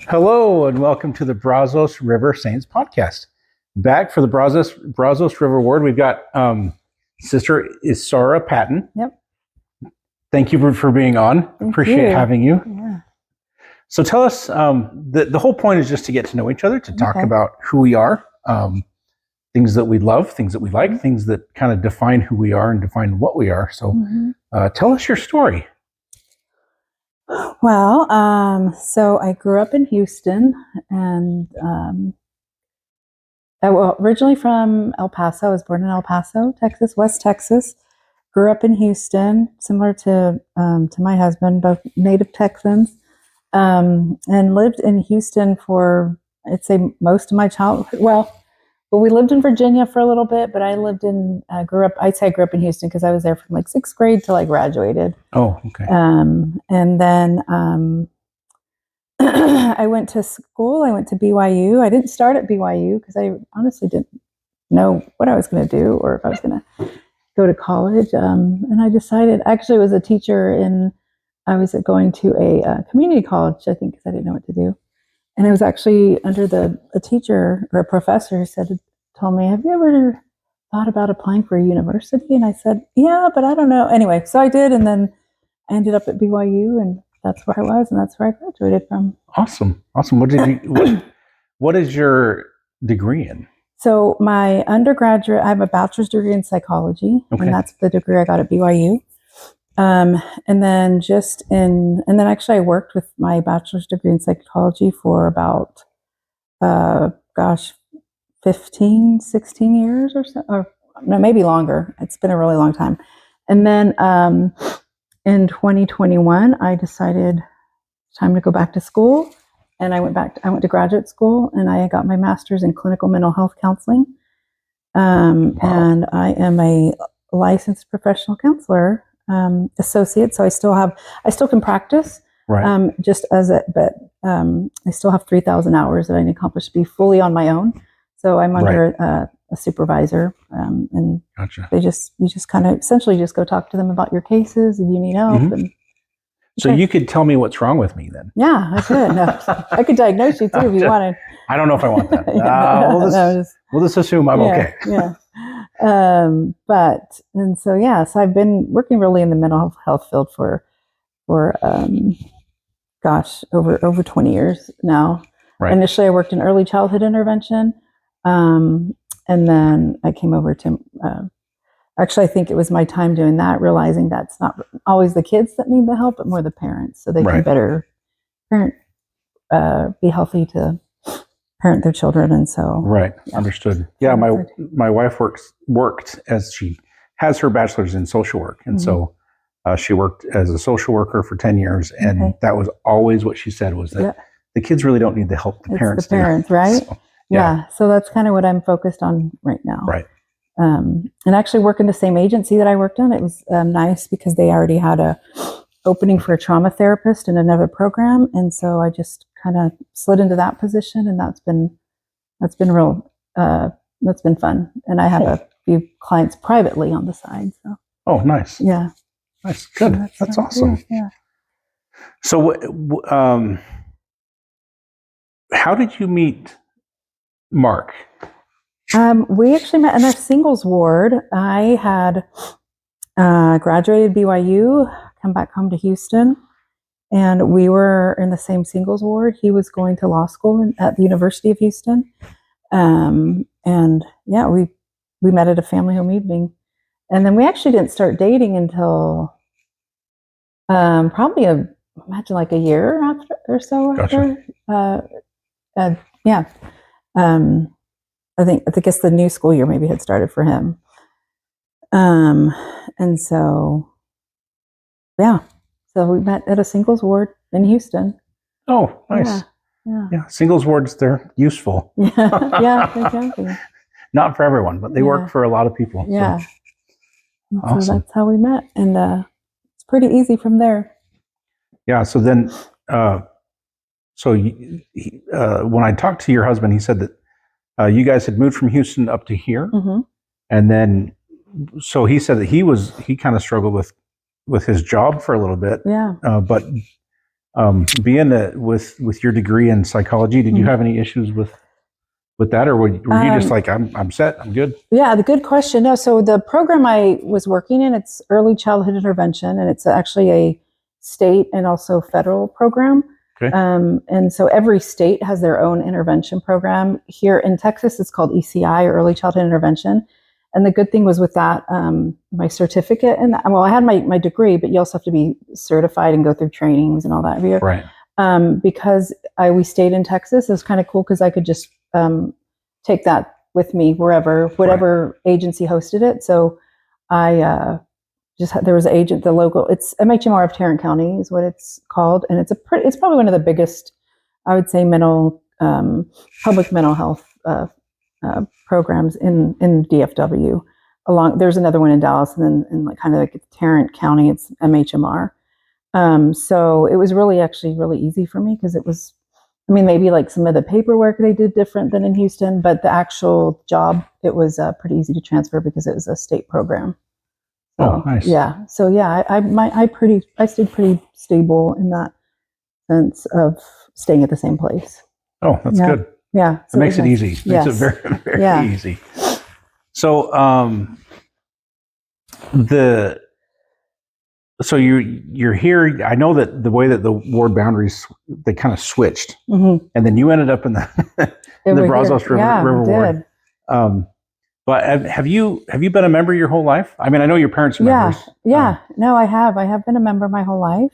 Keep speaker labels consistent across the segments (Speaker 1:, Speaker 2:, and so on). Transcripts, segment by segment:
Speaker 1: Hello and welcome to the Brazos River Saints Podcast. Back for the Brazos River Ward, we've got Sister Isaura Patton.
Speaker 2: Yep.
Speaker 1: Thank you for being on.
Speaker 2: Thank
Speaker 1: Appreciate
Speaker 2: you.
Speaker 1: having you.
Speaker 2: Yeah.
Speaker 1: So tell us, the whole point is just to get to know each other, to talk
Speaker 2: Okay.
Speaker 1: about who we are, things that we love, things that we like, things that kind of define who we are and define what we are. So tell us your story.
Speaker 2: Well, so I grew up in Houston, and originally from El Paso. I was born in El Paso, Texas, West Texas. Grew up in Houston, similar to my husband, both native Texans, and lived in Houston for, I'd say, most of my childhood. Well, we lived in Virginia for a little bit, but I grew up in Houston because I was there from like 6th grade till I graduated.
Speaker 1: Oh, okay.
Speaker 2: And then I went to school. I went to BYU. I didn't start at BYU because I honestly didn't know what I was going to do or if I was going to go to college. And I decided, actually, I was a teacher I was going to a community college, I think, because I didn't know what to do. And I was actually under a teacher or a professor who told me, "Have you ever thought about applying for a university?" And I said, "Yeah, but I don't know." Anyway, so I did, and then I ended up at BYU, and that's where I was, and that's where I graduated from.
Speaker 1: Awesome. What is your degree in?
Speaker 2: So my undergraduate, I have a bachelor's degree in psychology,
Speaker 1: Okay.
Speaker 2: and that's the degree I got at BYU. And then actually I worked with my bachelor's degree in psychology for about, 15, 16 years or so, or no, maybe longer. It's been a really long time. And then in 2021, I decided it's time to go back to school. And I went to graduate school, and I got my master's in clinical mental health counseling.
Speaker 1: Wow.
Speaker 2: And I am a licensed professional counselor, associate. So I still can practice,
Speaker 1: Right.
Speaker 2: but I still have 3,000 hours that I need to accomplish to be fully on my own. So I'm under a supervisor, and
Speaker 1: Gotcha.
Speaker 2: you just kind of essentially just go talk to them about your cases if you need help.
Speaker 1: Mhm.
Speaker 2: And
Speaker 1: So you could tell me what's wrong with me then.
Speaker 2: yeah, I could. No, I could diagnose you too if you wanted.
Speaker 1: I don't know if I want that.
Speaker 2: Yeah,
Speaker 1: We'll just assume I'm okay.
Speaker 2: Yeah. So I've been working really in the mental health field for over 20 years now.
Speaker 1: Right.
Speaker 2: Initially, I worked in early childhood intervention, and then I came over to. Actually, I think it was my time doing that, realizing that's not always the kids that need the help, but more the parents, so they can better be healthy to parent their children. And so,
Speaker 1: Understood. Yeah, my wife worked as she has her bachelor's in social work, and so she worked as a social worker for 10 years, and that was always what she said was that the kids really don't need the help the parents do.
Speaker 2: Right?
Speaker 1: So,
Speaker 2: so that's kind of what I'm focused on right now.
Speaker 1: Right.
Speaker 2: And actually work in the same agency that I worked in. It was nice because they already had a opening for a trauma therapist in another program, and so I just kind of slid into that position, and that's been fun. And I have a few clients privately on the side. So.
Speaker 1: Oh, nice.
Speaker 2: Yeah.
Speaker 1: Nice. Good.
Speaker 2: So
Speaker 1: that's awesome.
Speaker 2: Yeah.
Speaker 1: So, how did you meet Mark?
Speaker 2: We actually met in a singles ward. I had graduated BYU, come back home to Houston, and we were in the same singles ward. He was going to law school at the University of Houston. We met at a family home evening. And then we actually didn't start dating until probably imagine like a year after or so after. I guess the new school year maybe had started for him. And so we met at a singles ward in Houston.
Speaker 1: Oh, nice. Yeah. Singles wards, they're useful.
Speaker 2: Yeah, they can be.
Speaker 1: Not for everyone, but they work for a lot of people.
Speaker 2: Yeah.
Speaker 1: So. Awesome.
Speaker 2: So that's how we met. And it's pretty easy from there.
Speaker 1: Yeah. So then, when I talked to your husband, he said that you guys had moved from Houston up to here.
Speaker 2: Mm-hmm.
Speaker 1: And then, so he said that he kind of struggled with his job for a little bit.
Speaker 2: Yeah.
Speaker 1: But Being with your degree in psychology, did you have any issues with that, or were you just like, I'm set, I'm good?
Speaker 2: Yeah, the good question. No, so the program I was working in, it's early childhood intervention, and it's actually a state and also federal program.
Speaker 1: Okay.
Speaker 2: And so every state has their own intervention program. Here in Texas, it's called ECI, or Early Childhood Intervention. And the good thing was with that, my certificate, and well, I had my degree, but you also have to be certified and go through trainings and all that here.
Speaker 1: Right.
Speaker 2: Because we stayed in Texas, it was kind of cool because I could just take that with me whatever agency hosted it. So I there was an agent, the local, it's MHMR of Tarrant County is what it's called, and it's probably one of the biggest, I would say, public mental health programs in DFW. There's another one in Dallas, and then in kind of like Tarrant County, it's MHMR. So it was actually really easy for me because it was, maybe like some of the paperwork they did different than in Houston, but the actual job, it was pretty easy to transfer because it was a state program. So,
Speaker 1: oh, nice.
Speaker 2: Yeah. So yeah, I stayed pretty stable in that sense of staying at the same place.
Speaker 1: Oh, that's good.
Speaker 2: Yeah.
Speaker 1: So it makes it easy.
Speaker 2: Yes.
Speaker 1: Makes it very, very easy. So, so you're here. I know that the way that the ward boundaries, they kind of switched, and then you ended up in the Brazos River Ward. But have you been a member your whole life? I know your parents are members.
Speaker 2: Yeah. No, I have. I have been a member my whole life.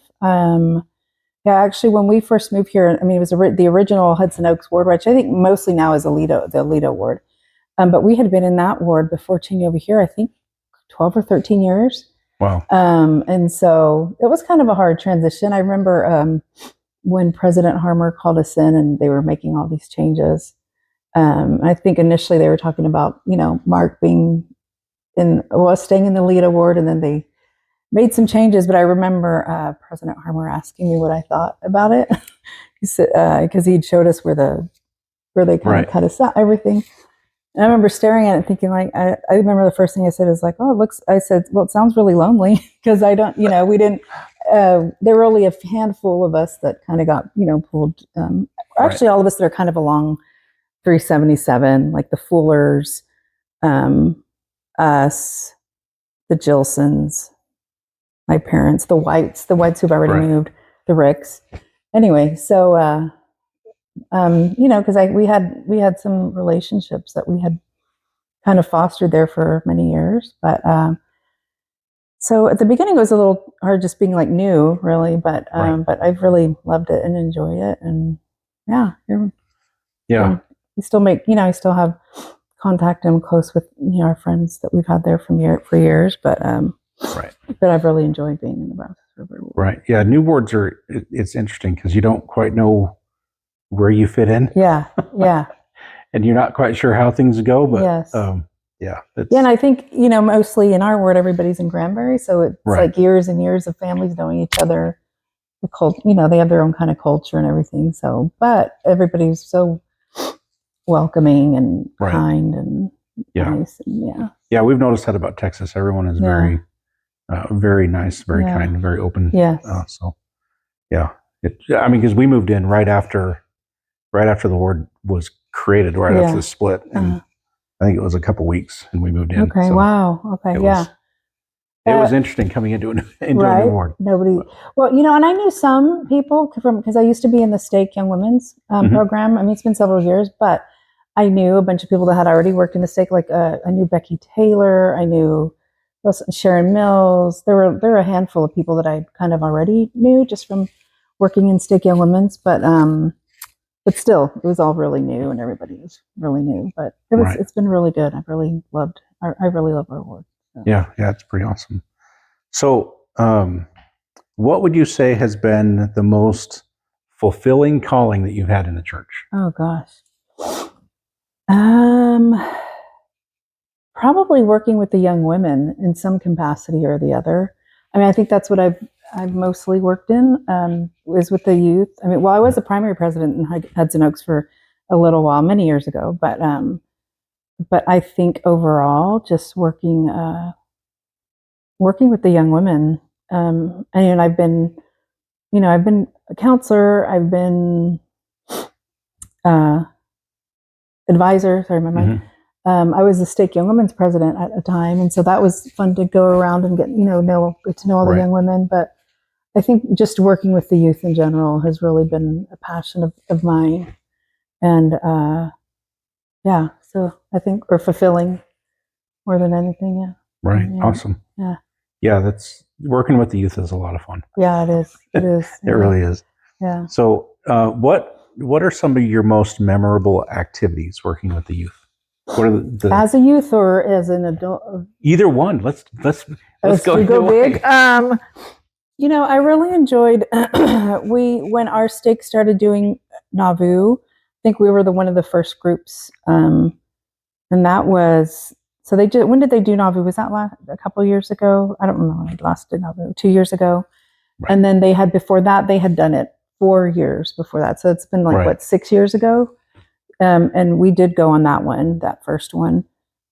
Speaker 2: Actually, when we first moved here, it was the original Hudson Oaks ward, which I think mostly now is the Aledo ward. But we had been in that ward before changing over here, I think 12 or 13 years.
Speaker 1: Wow.
Speaker 2: And so it was kind of a hard transition. I remember when President Harmer called us in and they were making all these changes. I think initially they were talking about, Mark being staying in the Aledo ward, and then they made some changes. But I remember President Harmer asking me what I thought about it. He said, because he'd showed us where they kind of cut us out, everything. And I remember staring at it thinking, like, I remember the first thing I said is like, I said, well, it sounds really lonely because I don't, we didn't, there were only a handful of us that kind of got, pulled. Actually, all of us that are kind of along 377, like the Fullers, us, the Gilsons, my parents, the Whites who've already moved, the Ricks. Anyway, so, because we had some relationships that we had kind of fostered there for many years. But so at the beginning it was a little hard just being like new, really. But I've really loved it and enjoyed it. And we still make, I still have contact and I'm close with, our friends that we've had there for years. But but I've really enjoyed being in the Brazos River Ward.
Speaker 1: Right. Yeah. New wards it's interesting because you don't quite know where you fit in.
Speaker 2: Yeah.
Speaker 1: And you're not quite sure how things go, but
Speaker 2: yes.
Speaker 1: And
Speaker 2: I think, mostly in our ward, everybody's in Granbury. So it's like years and years of families knowing each other. They have their own kind of culture and everything. So, but everybody's so welcoming and kind and nice. And
Speaker 1: yeah, we've noticed that about Texas. Everyone is very, very nice, very kind, very open.
Speaker 2: Yes.
Speaker 1: Because we moved in right after the ward was created, after the split, and I think it was a couple weeks, and we moved in.
Speaker 2: Okay. So wow. Okay.
Speaker 1: It was interesting coming into a new ward.
Speaker 2: Well, and I knew some people because I used to be in the Stake Young Women's program. It's been several years, but I knew a bunch of people that had already worked in the Stake. Like I knew Becky Taylor. I knew Sharon Mills. There were a handful of people that I kind of already knew just from working in Stake Young Women's, but still, it was all really new, and everybody was really new. But it's been really good. I really love our ward. So.
Speaker 1: Yeah, it's pretty awesome. So, what would you say has been the most fulfilling calling that you've had in the church?
Speaker 2: Oh gosh, probably working with the young women in some capacity or the other. I think that's what I've mostly worked in, is with the youth. I was a primary president in Hudson Oaks for a little while, many years ago, but I think overall, just working with the young women, and I've been I've been a counselor, I've been advisor. Sorry, my mind. I was the stake young women's president at a time, and so that was fun to go around and get to know all the young women. But I think just working with the youth in general has really been a passion of mine, and so I think we're fulfilling more than anything. Yeah.
Speaker 1: Right. Awesome. Yeah. That's working with the youth is a lot of fun.
Speaker 2: Yeah, it is. It is.
Speaker 1: It really is.
Speaker 2: Yeah.
Speaker 1: So, what are some of your most memorable activities working with the youth? What are
Speaker 2: as a youth or as an adult?
Speaker 1: Either one. Let's
Speaker 2: go big. I really enjoyed when our stake started doing Nauvoo. I think we were one of the first groups, and that was so they did. When did they do Nauvoo? Was that a couple of years ago? I don't remember when they last did Nauvoo. 2 years ago, and then they had before that they had done it 4 years before that. So it's been 6 years ago. And we did go on that first one.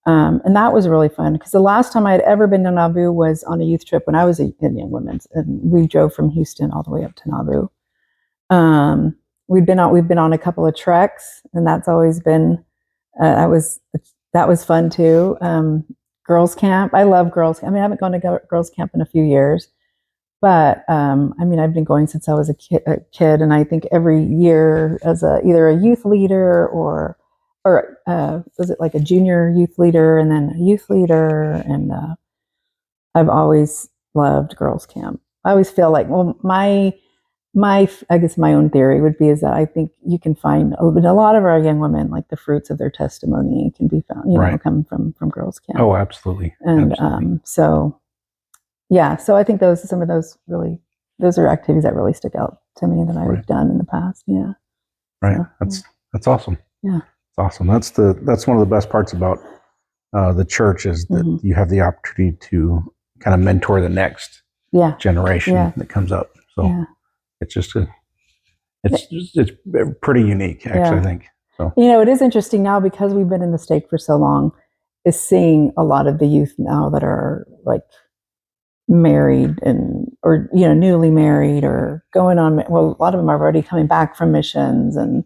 Speaker 2: And that was really fun because the last time I had ever been to Nauvoo was on a youth trip when I was in Young Women's, and we drove from Houston all the way up to Nauvoo. We've been on a couple of treks, and that's always been that was fun too. Girls camp. I love girls camp. I haven't gone to girls camp in a few years, but I've been going since I was a kid, and I think every year as either a youth leader or was it like a junior youth leader and then a youth leader, and I've always loved girls camp. I always feel like, well, my I guess my own theory would be is that I think you can find a lot of our young women, like the fruits of their testimony can be found, come from girls camp.
Speaker 1: Oh, absolutely.
Speaker 2: And
Speaker 1: absolutely.
Speaker 2: So I think those are activities that really stick out to me that I've done in the past. Yeah.
Speaker 1: Right. So, that's awesome.
Speaker 2: Yeah.
Speaker 1: It's awesome. That's one of the best parts about the church is that you have the opportunity to kind of mentor the next generation that comes up. So it's just it's pretty unique, actually, I think. So
Speaker 2: it is interesting now because we've been in the stake for so long, is seeing a lot of the youth now that are like married or newly married or going on. Well, a lot of them are already coming back from missions and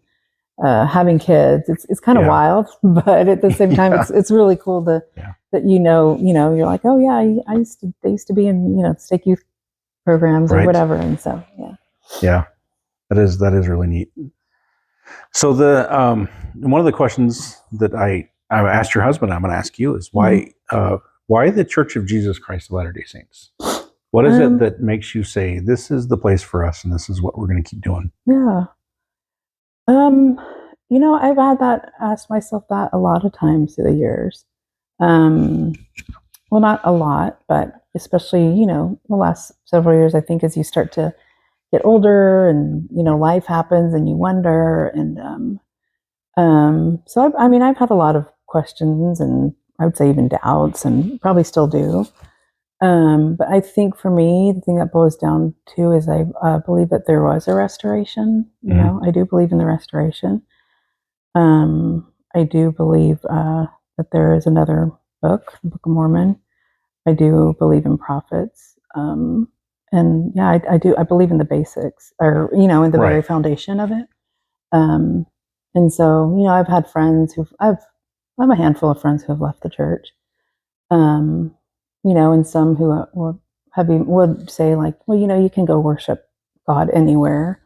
Speaker 2: having kids. It's kind of wild, but at the same time, it's really cool that you're like, oh yeah, they used to be in stake youth programs or whatever, and so
Speaker 1: that is really neat. So the one of the questions that I asked your husband, I'm going to ask you is why the Church of Jesus Christ of Latter-day Saints? What is it that makes you say this is the place for us and this is what we're going to keep doing?
Speaker 2: Yeah. I've asked myself that a lot of times through the years. Well, not a lot, but especially, the last several years, I think as you start to get older and, life happens and you wonder. And so, I've had a lot of questions and I would say even doubts and probably still do. But I think for me, the thing that boils down to is I believe that there was a restoration. I do believe in the restoration. I do believe that there is another book, the Book of Mormon. I do believe in prophets. And yeah, I do. I believe in the basics or, in the very foundation of it. And so, I've had friends I have a handful of friends who have left the church. And some who would say like, well, you can go worship God anywhere,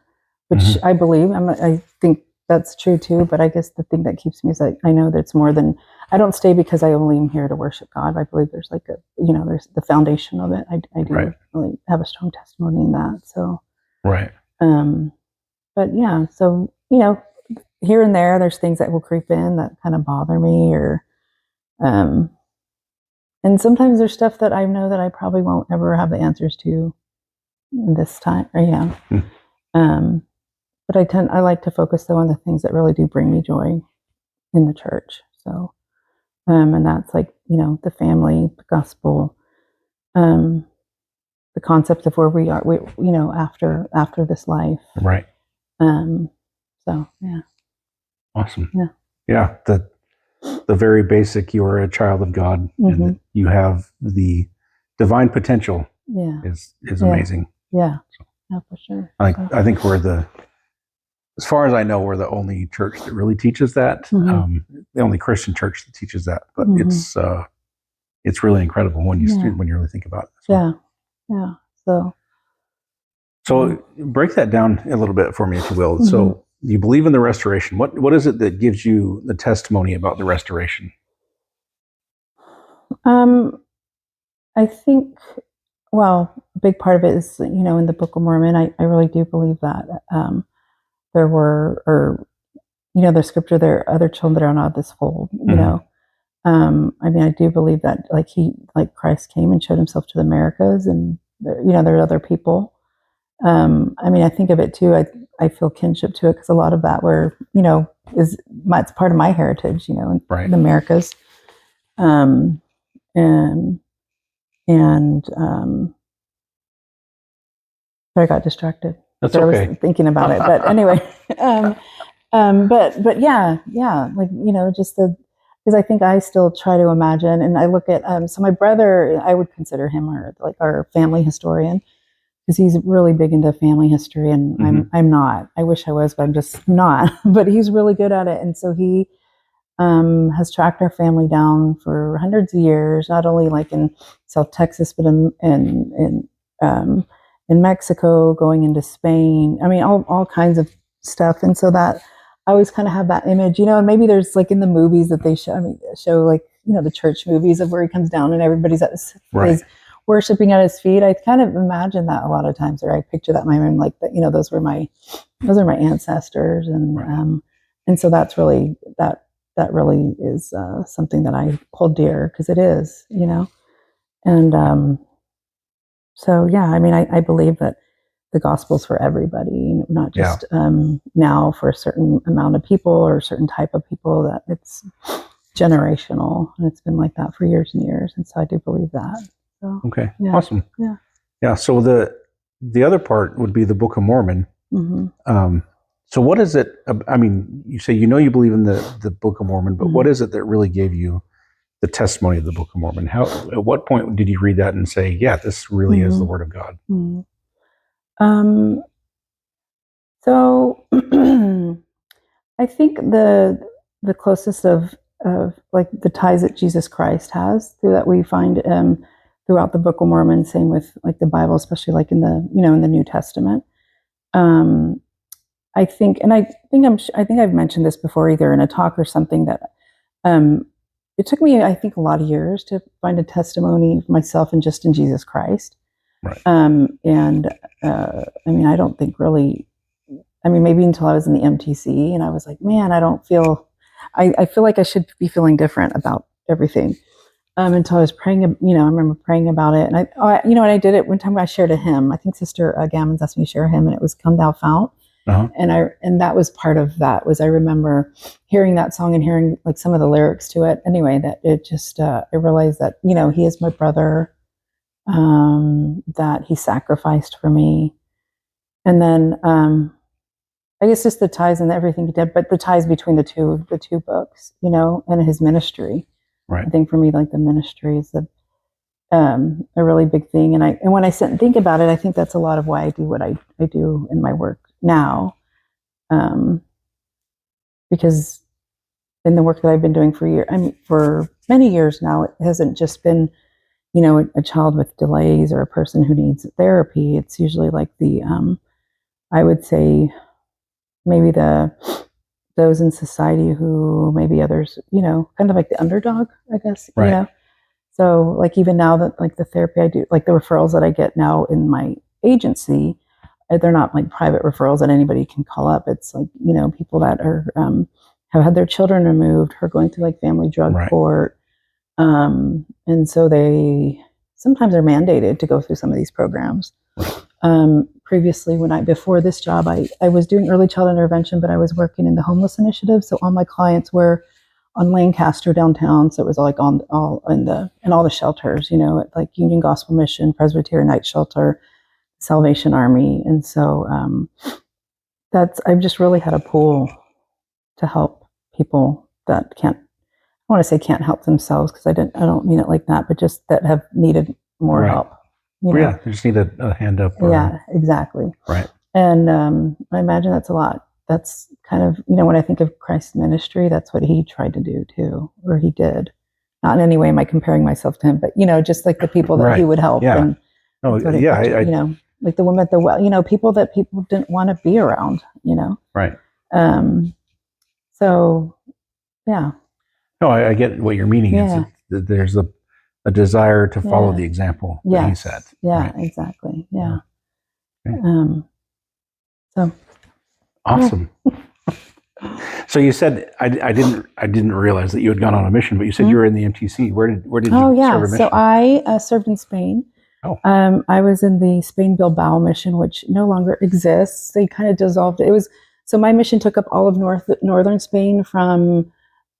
Speaker 2: which I believe. I think that's true too. But I guess the thing that keeps me is that I know that it's more than. I don't stay because I only am here to worship God. I believe there's like there's the foundation of it. I do really have a strong testimony in that. So but yeah, so here and there, there's things that will creep in that kind of bother me, or and sometimes there's stuff that I know that I probably won't ever have the answers to this time. But I like to focus though on the things that really do bring me joy in the church. So, and that's like, the family, the gospel, the concept of where we are, after this life.
Speaker 1: Right.
Speaker 2: So, yeah.
Speaker 1: Awesome. Yeah. Yeah. The very basic, you are a child of God and that you have the divine potential is amazing.
Speaker 2: Yeah. Yeah, for sure.
Speaker 1: I think as far as I know, we're the only church that really teaches that. The only Christian church that teaches that. But it's really incredible when you really think about it.
Speaker 2: So. Yeah.
Speaker 1: So break that down a little bit for me, if you will. So you believe in the restoration. What is it that gives you the testimony about the restoration?
Speaker 2: I think, a big part of it is, in the Book of Mormon, I really do believe that there were, the scripture, there are other children that are not of this fold, I do believe that Christ came and showed himself to the Americas, and there are other people. I think of it too. I feel kinship to it because a lot of that it's part of my heritage, in the Americas. And I got distracted.
Speaker 1: That's okay.
Speaker 2: I was thinking about it, but anyway, but yeah, just because I think I still try to imagine, and I look at, so my brother, I would consider him our family historian, because he's really big into family history, and I'm not. I wish I was, but I'm just not. But he's really good at it, and so he has tracked our family down for hundreds of years, not only in South Texas, but in Mexico, going into Spain. All kinds of stuff, and so that I always kind of have that image, and maybe there's in the movies that they show, the church movies of where he comes down and everybody's at his worshiping at his feet. I kind of imagine that a lot of times, or I picture that in my mind, that, those are my ancestors. And so that's really, that really is something that I hold dear, because it is, and so, yeah, I believe that the gospel's for everybody, not just now for a certain amount of people or a certain type of people, that it's generational, and it's been like that for years and years. And so I do believe that. So,
Speaker 1: okay. Yeah. Awesome. Yeah. So the other part would be the Book of Mormon. So what is it? You say you believe in the Book of Mormon, but what is it that really gave you the testimony of the Book of Mormon? At what point did you read that and say, yeah, this really is the Word of God?
Speaker 2: So I think the closest of the ties that Jesus Christ has, through that we find throughout the Book of Mormon, same with the Bible, especially in the in the New Testament. I think I've mentioned this before, either in a talk or something, that it took me, I think, a lot of years to find a testimony of myself and just in Jesus Christ.
Speaker 1: Right.
Speaker 2: I don't think really, maybe until I was in the MTC, and I was like, man, I don't feel, I feel like I should be feeling different about everything. Until I was praying, I remember praying about it, and I did it one time. I shared a hymn. I think Sister Gammons asked me to share a hymn, and it was "Come Thou Fount." And that was part of that. I remember hearing that song and hearing some of the lyrics to it. Anyway, that it just I realized that he is my brother, that he sacrificed for me, and then I guess just the ties and everything he did, but the ties between the two books, and his ministry.
Speaker 1: Right.
Speaker 2: I think for me, the ministry is a really big thing. And when I sit and think about it, I think that's a lot of why I do what I do in my work now. Because in the work that I've been doing for many years now, it hasn't just been, a child with delays or a person who needs therapy. It's usually I would say maybe those in society who maybe others, kind of like the underdog, I guess,
Speaker 1: right.
Speaker 2: So even now that the therapy I do, the referrals that I get now in my agency, they're not private referrals that anybody can call up. It's people that are, have had their children removed, or going through family drug court. And so they sometimes are mandated to go through some of these programs. Previously, before this job, I was doing early child intervention, but I was working in the homeless initiative. So all my clients were on Lancaster downtown. So it was all in all the shelters, at Union Gospel Mission, Presbyterian Night Shelter, Salvation Army. And so I've just really had a pull to help people that I want to say can't help themselves, because I don't mean it like that, but just that have needed more help.
Speaker 1: Yeah, they just need a hand up.
Speaker 2: Yeah, exactly.
Speaker 1: Right.
Speaker 2: And I imagine that's a lot. That's kind of, when I think of Christ's ministry, that's what he tried to do too, or he did. Not in any way am I comparing myself to him, but, just like the people that he would help.
Speaker 1: Yeah.
Speaker 2: And like the woman at the well, people that people didn't want to be around,
Speaker 1: Right.
Speaker 2: So, yeah.
Speaker 1: No, I get what you're meaning.
Speaker 2: Yeah.
Speaker 1: There's a desire to follow the example that he set.
Speaker 2: Yeah,
Speaker 1: right?
Speaker 2: Exactly. Yeah.
Speaker 1: Okay.
Speaker 2: So.
Speaker 1: Awesome. So you said I didn't realize that you had gone on a mission, but you said you were in the MTC. Where did you serve a mission?
Speaker 2: So I served in Spain.
Speaker 1: Oh.
Speaker 2: I was in the Spain Bilbao mission, which no longer exists. They kind of dissolved it. So my mission took up all of northern Spain from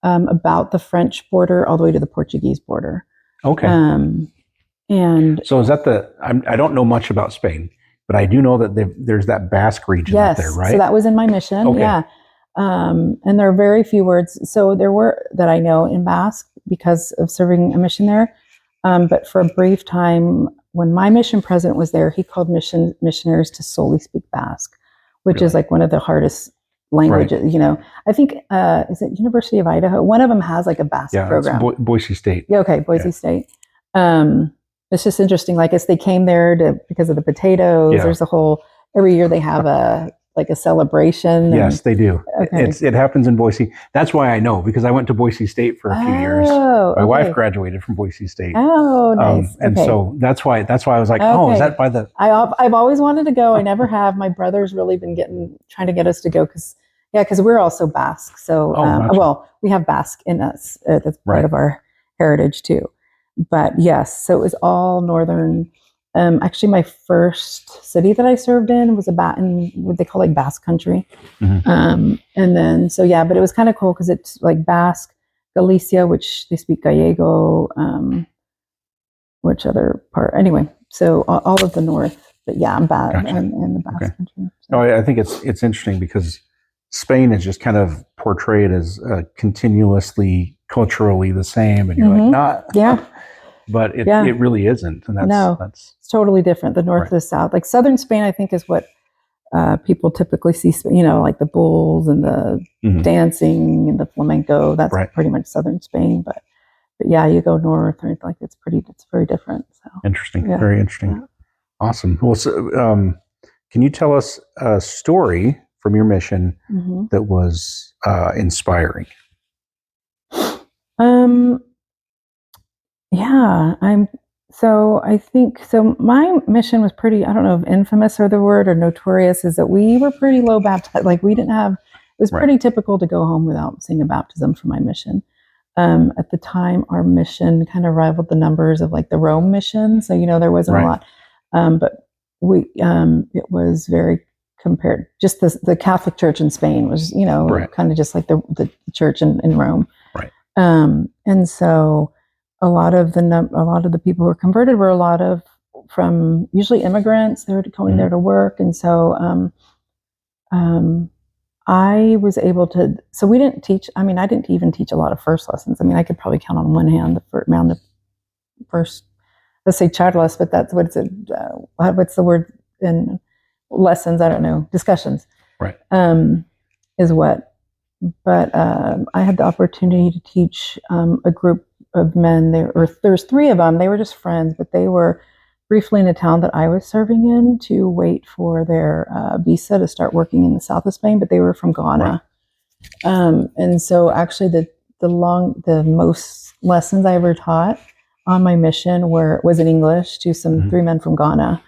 Speaker 2: about the French border all the way to the Portuguese border.
Speaker 1: Okay.
Speaker 2: And
Speaker 1: so is that I don't know much about Spain, but I do know that there's that Basque region out there, right?
Speaker 2: So that was in my mission.
Speaker 1: Okay.
Speaker 2: Yeah. And there are very few words. So there were that I know in Basque because of serving a mission there. But for a brief time, when my mission president was there, he called missionaries to solely speak Basque, which is like one of the hardest languages. Right. I think is it University of Idaho? One of them has like a Basque program.
Speaker 1: It's Boise State.
Speaker 2: Yeah, okay, Boise State. It's just interesting. Like, as they came there because of the potatoes. Yeah. There's every year they have a celebration.
Speaker 1: Yes, they do.
Speaker 2: Okay.
Speaker 1: It happens in Boise. That's why I know, because I went to Boise State for a few years. My wife graduated from Boise State.
Speaker 2: Oh, nice.
Speaker 1: And so that's why I was like, is that by the?
Speaker 2: I've always wanted to go. I never have. My brother's really been trying to get us to go because we're also Basque. So, well, we have Basque in us. That's part of our heritage too. But yes, so it was all northern. Actually, my first city that I served in was in what they call Basque country. Mm-hmm. And then, but it was kind of cool because it's like Basque, Galicia, which they speak Gallego, which other part? Anyway, so all of the north. But yeah, I'm bad in the Basque country. So.
Speaker 1: No, I think it's interesting because Spain is just kind of portrayed as continuously culturally the same, and you're like, not.
Speaker 2: Yeah.
Speaker 1: But it really isn't, and that's
Speaker 2: it's totally different. The north to the south, like southern Spain, I think is what people typically see. Like the bulls and the dancing and the flamenco. That's pretty much southern Spain. But yeah, you go north, or it's very different. So
Speaker 1: interesting, very interesting, awesome. Well, so, can you tell us a story from your mission that was inspiring?
Speaker 2: Yeah, I think my mission was pretty, I don't know if infamous or the word, or notorious, is that we were pretty low baptized. Like, we didn't have, it was pretty typical to go home without seeing a baptism for my mission. At the time, our mission kind of rivaled the numbers of the Rome mission. So, there wasn't a lot, but it was very compared, just the Catholic Church in Spain was, kind of just like the church in Rome.
Speaker 1: Right.
Speaker 2: And so, a lot of the people who were converted were from usually immigrants. They were going there to work, and so I was able to. So we didn't teach. I mean, I didn't even teach a lot of first lessons. I mean, I could probably count on one hand the first. Let's say charlas, but that's what's the word in lessons? I don't know. Discussions.
Speaker 1: Right.
Speaker 2: Is what. But I had the opportunity to teach a group of men. There's three of them. They were just friends, but they were briefly in a town that I was serving in to wait for their visa to start working in the south of Spain. But they were from Ghana, and so actually the most lessons I ever taught on my mission was in English to some three men from Ghana,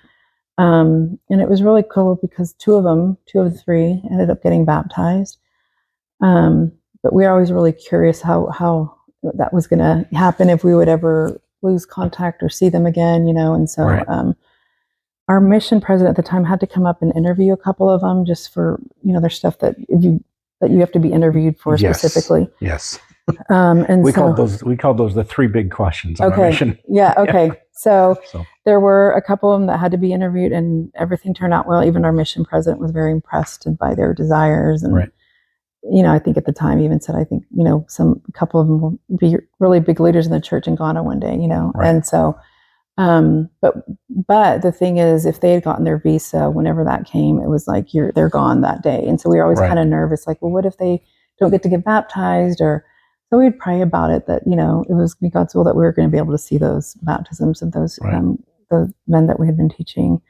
Speaker 2: and it was really cool because two of the three ended up getting baptized. But we were always really curious how that was going to happen, if we would ever lose contact or see them again, and so our mission president at the time had to come up and interview a couple of them just for, there's stuff that you have to be interviewed for specifically.
Speaker 1: Yes.
Speaker 2: And
Speaker 1: we called those the three big questions on our mission.
Speaker 2: Yeah. Okay. So there were a couple of them that had to be interviewed, and everything turned out well. Even our mission president was very impressed by their desires, and I think at the time even said, I think, a couple of them will be really big leaders in the church in Ghana one day, and so But the thing is, if they had gotten their visa, whenever that came, it was like they're gone that day. And so we were always kind of nervous, like, well, what if they don't get to get baptized? Or so we'd pray about it that, it was God's will that we were going to be able to see those baptisms of those the men that we had been teaching.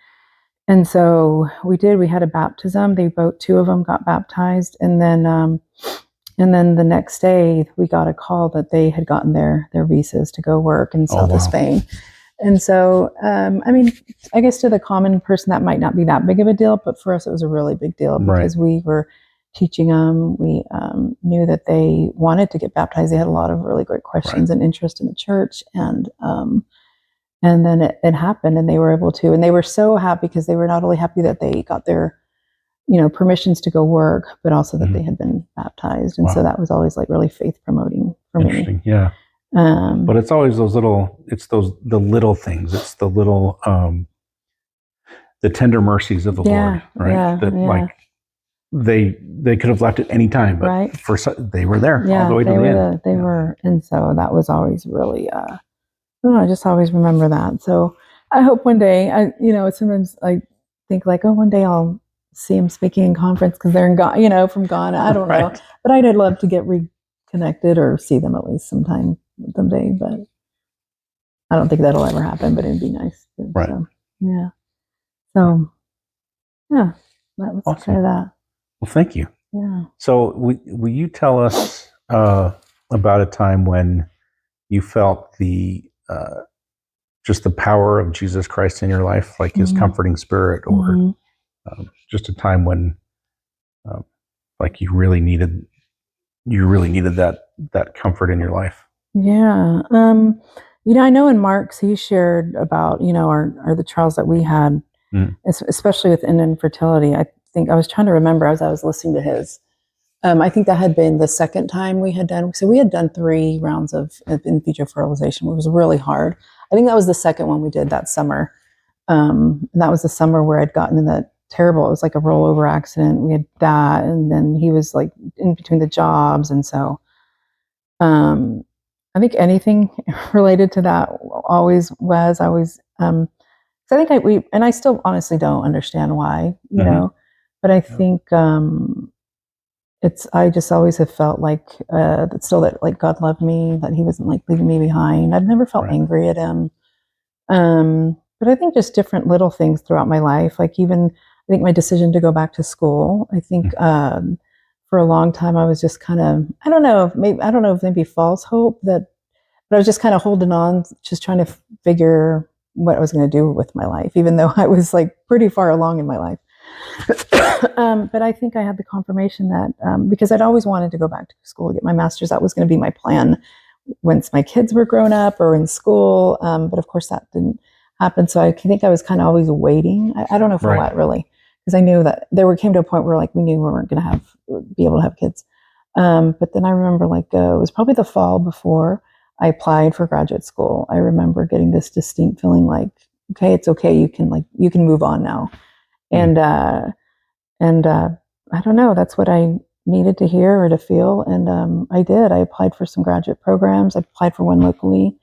Speaker 2: And so we did. We had a baptism. Two of them got baptized, and then the next day we got a call that they had gotten their visas to go work in south of Spain. And so, I guess to the common person that might not be that big of a deal, but for us it was a really big deal because we were teaching them. We knew that they wanted to get baptized. They had a lot of really great questions and interest in the church, and then it happened, and they were able to, and they were so happy because they were not only happy that they got their permissions to go work, but also that they had been baptized. And so that was always like really faith promoting for me.
Speaker 1: Yeah. But it's always the little things. It's the little, the tender mercies of the Lord, right? Like they could have left at any time, but they were there all the way to the end.
Speaker 2: They were. And so that was always really, I just always remember that. So I hope one day, sometimes I think like, one day I'll see him speaking in conference because they're in Ghana, from Ghana. I don't know, but I'd love to get reconnected or see them at least someday. But I don't think that'll ever happen. But it'd be nice. So, yeah. So yeah, that was kind of that.
Speaker 1: Well, thank you.
Speaker 2: Yeah.
Speaker 1: So will you tell us about a time when you felt just the power of Jesus Christ in your life, like His comforting spirit, or just a time when, like you really needed that comfort in your life?
Speaker 2: Yeah. I know in Mark's, he shared about, the trials that we had, especially with infertility. I think I was trying to remember as I was listening to his. I think that had been the second time we had done. So we had done 3 rounds of in vitro fertilization, which was really hard. I think that was the second one we did that summer. And that was the summer where I'd gotten in that terrible, it was like a rollover accident. We had that, and then he was like in between the jobs. And so I think anything related to that always was, so I think I still honestly don't understand why, but I think I just always have felt like that like God loved me, that He wasn't like leaving me behind. I've never felt angry at Him. But I think just different little things throughout my life, like even I think my decision to go back to school, I think for a long time I was just kind of, I don't know if maybe false hope but I was just kind of holding on, just trying to figure what I was going to do with my life, even though I was like pretty far along in my life. But I think I had the confirmation that because I'd always wanted to go back to school to get my master's, that was going to be my plan once my kids were grown up or in school. But of course that didn't happen. So I think I was kind of always waiting. I don't know for what really, because I knew that came to a point where like we knew we weren't going to be able to have kids. But then I remember like it was probably the fall before I applied for graduate school. I remember getting this distinct feeling like, okay, it's okay. You can move on now. And I don't know, that's what I needed to hear or to feel. And I did. I applied for some graduate programs. I applied for one locally,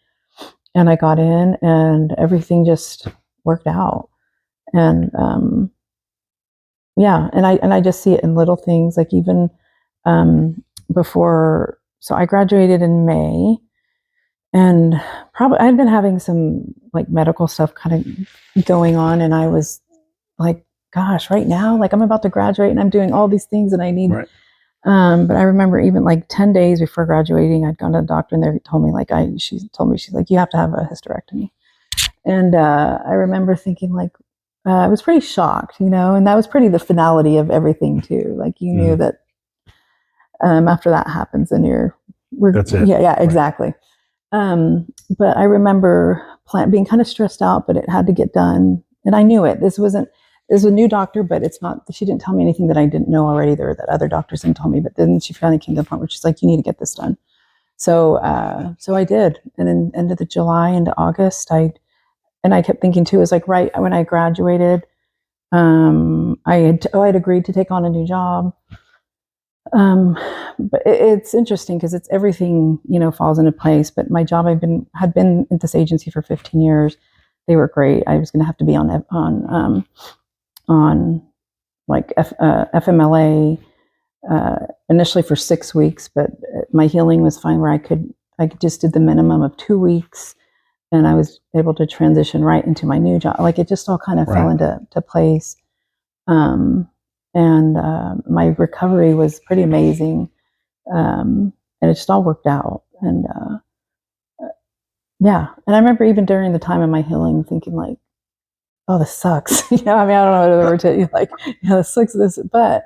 Speaker 2: and I got in, and everything just worked out. And and I just see it in little things, like even before. So I graduated in May, and probably I'd been having some like medical stuff kind of going on, and I was like, gosh, right now, like I'm about to graduate and I'm doing all these things and I need, but I remember even like 10 days before graduating, I'd gone to the doctor and they told me she's like, you have to have a hysterectomy. And I remember thinking like, I was pretty shocked, and that was pretty the finality of everything too. Like you knew that after that happens, then
Speaker 1: that's it.
Speaker 2: Yeah, exactly. But I remember being kind of stressed out, but it had to get done. And I knew it. This was a new doctor, but she didn't tell me anything that I didn't know already there that other doctors hadn't told me. But then she finally came to the point where she's like, you need to get this done. So I did. And then end of the July into August, I kept thinking too, it was like right when I graduated, I'd agreed to take on a new job. But it's interesting because it's everything, falls into place. But my job, had been at this agency for 15 years. they were great. I was going to have to be on like FMLA initially for 6 weeks, but my healing was fine where I just did the minimum of 2 weeks, and I was able to transition right into my new job. Like it just all kind of fell into place. And my recovery was pretty amazing. And it just all worked out. And yeah. And I remember even during the time of my healing thinking like, oh, this sucks. I mean, I don't know what the word to like, this sucks, but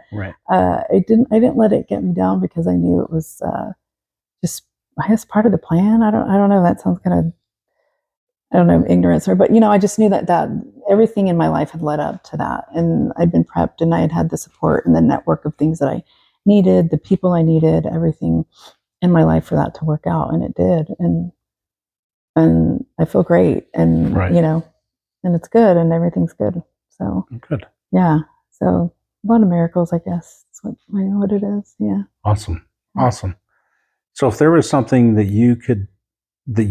Speaker 2: I didn't let it get me down because I knew it was just, I guess, part of the plan. I don't know. That sounds kind of, I don't know, ignorance, but I just knew that everything in my life had led up to that, and I'd been prepped, and I had had the support and the network of things that I needed, the people I needed, everything in my life for that to work out, and it did, and I feel great, and and it's good, and everything's good. So
Speaker 1: good,
Speaker 2: yeah. So a lot of miracles, I guess. That's what it is. Yeah.
Speaker 1: Awesome. So if there was something that you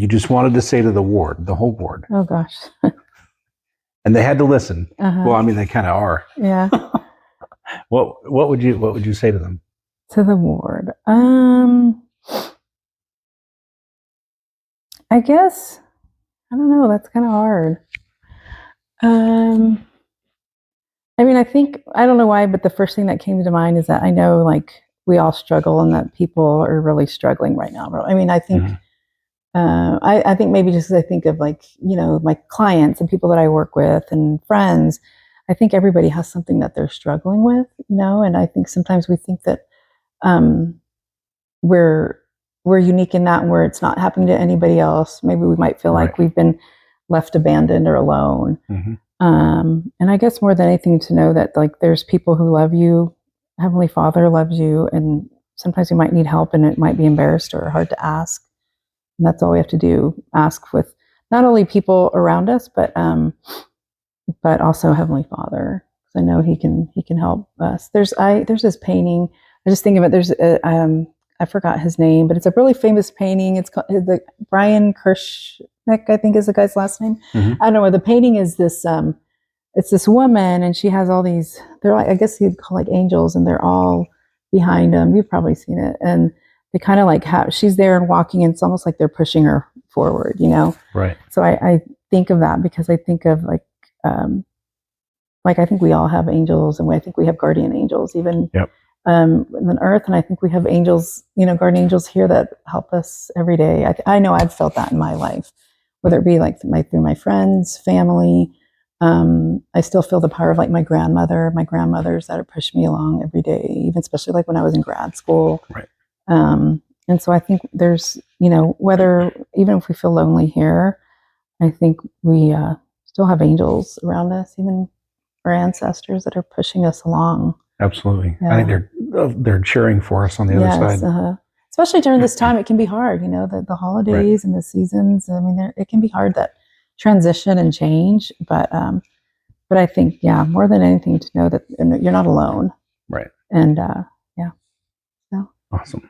Speaker 1: just wanted to say to the whole ward.
Speaker 2: Oh gosh.
Speaker 1: And they had to listen. Well, I mean, they kind of are.
Speaker 2: Yeah.
Speaker 1: What would you say to them?
Speaker 2: To the ward. I guess, I don't know. That's kind of hard. I mean, I don't know why, but the first thing that came to mind is that I know like we all struggle and that people are really struggling right now. I mean, I think, I think maybe just as I think of like, my clients and people that I work with and friends, I think everybody has something that they're struggling with, and I think sometimes we think that we're unique in that where it's not happening to anybody else. Maybe we might feel like we've been left abandoned or alone. And I guess more than anything to know that like there's people who love you, Heavenly Father loves you, and sometimes you might need help and it might be embarrassed or hard to ask. And that's all we have to do, ask with not only people around us, but also Heavenly Father. Because I know He can help us. There's this painting. I just think of it. There's I forgot his name, but it's a really famous painting. It's called Brian Kirshneck, I think is the guy's last name. I don't know. The painting is this. It's this woman, and she has all these. They're like, I guess you'd call like angels, and they're all behind him. You've probably seen it, and they kind of like she's there and walking, and it's almost like they're pushing her forward, Right. So I think of that because I think of like I think we all have angels, and I think we have guardian angels even on earth, and I think we have angels, guardian angels here that help us every day. I know I've felt that in my life, whether it be like through my friends, family. I still feel the power of like my grandmothers that have pushed me along every day, even especially like when I was in grad school.
Speaker 1: Right.
Speaker 2: And so I think there's, whether even if we feel lonely here, I think we still have angels around us, even our ancestors that are pushing us along.
Speaker 1: Absolutely. Yeah. I think they're cheering for us on the other side.
Speaker 2: Especially during this time, it can be hard, the holidays and the seasons. I mean, it can be hard, that transition and change, but I think, more than anything, to know that you're not alone.
Speaker 1: Right.
Speaker 2: And so.
Speaker 1: Awesome.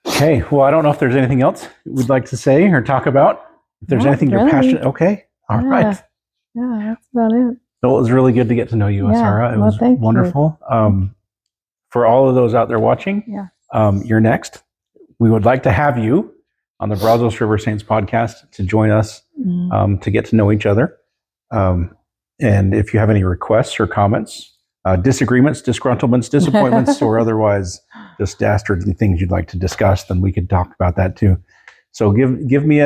Speaker 1: Okay. Well, I don't know if there's anything else we'd like to say or talk about. If there's anything you're passionate. Okay. All right.
Speaker 2: Yeah, that's about it.
Speaker 1: So it was really good to get to know you, Isaura. It was wonderful. For all of those out there watching, you're next. We would like to have you on the Brazos River Saints podcast to join us to get to know each other. And if you have any requests or comments, disagreements, disgruntlements, disappointments, or otherwise just dastardly things you'd like to discuss, then we could talk about that too. So give me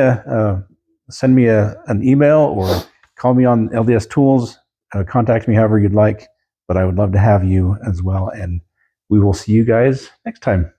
Speaker 1: send me an email or call me on LDS Tools. Contact me however you'd like, but I would love to have you as well. And we will see you guys next time.